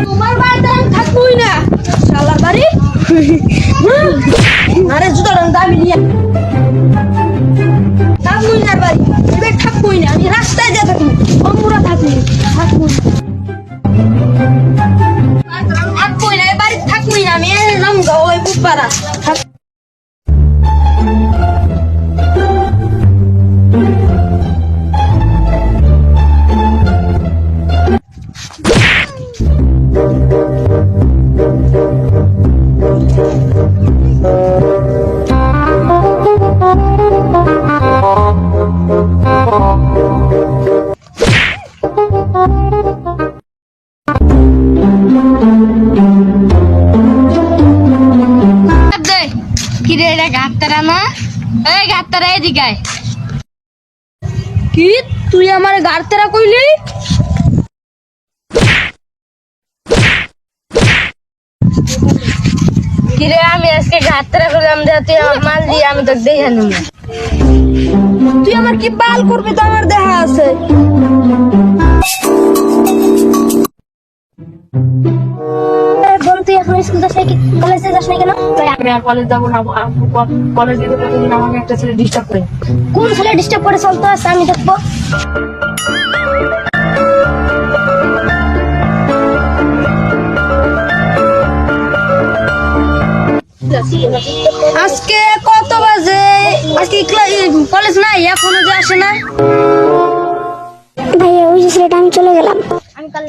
তোমার বাড়িতে আমি থাকবোই না শালার বাড়ি। আরে জুতোটা দামি নিয়ে থাকবোই না বাড়ি, এবার থাকবোই না, আমি রাস্তায় যা থাকবো, অম্বুরা থাকবো থাকবোই না, এ বাড়িতে থাকবোই না, আমি নাম ওই বুধবারা কিরে এটা ঘাটতারা না? এই ঘাটতারা এদিকে আয়। কি তুই আমার গাড়তেরা কইলি? কিরে আমি আজকে ঘাটতারা করলাম যে তুই আমার মাল দিয়ে আমি তোকে দেখে নেব। তুই আমার কি বাল করবি তো আমার দেখা আছে। বোন তুই এখন স্কুল যাস নাকি, কলেজে যাস না কেন? আমি আর কলেজ যাবো না, কলেজ যেতে প্রতিদিন আমাকে একটা ছেলে ডিস্টার্ব করে। কোন ছেলে ডিস্টার্ব করে চলতে আছে আমি দেখবো। আজকে কত বাজে? আজকে কলেজ নাই, এখনো যে আসে না। ভাইয়া ওই যে ছেলেটা, আমি চলে গেলাম। আমি কাল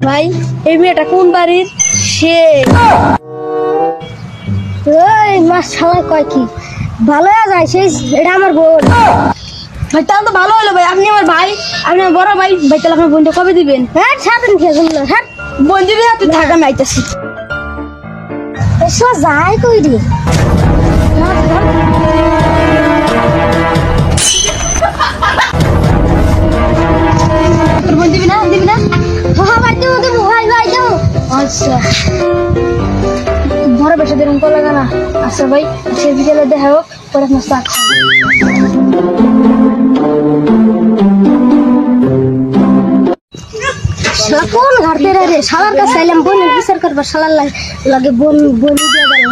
ভাই এই মেয়েটা কোন বাড়ির? সে ওই মাস শালা কয় কি ভালো যায় সেই, এটা আমার বোন। ভাই তাহলে তো ভালো হলো ভাই, আপনি আমার ভাই, আপনি আমার বড় ভাই। ভাই তাহলে আপনার বোনটা কবে দিবেন? হ্যাঁ সারাদিন খেয়ে গেল। হ্যাঁ বোন দিবি না? তুই থাক, আমি আইতাছি। এসো যায় কই রে? তোর বোন দিবি না? দিবি না? হ্যাঁ বাড়িতে ওদের ভাই ভাই যাও। আচ্ছা বড় বেশি দেরম কল লাগে না। আচ্ছা ভাই সে বিকেলে দেখা হোক, পরে আপনার চা খাও। শালা কোন ঘাটতে রে? শালার কাছে এলাম বোনের বিচার করবার, শালার লাগে বোন দিয়ে গেল।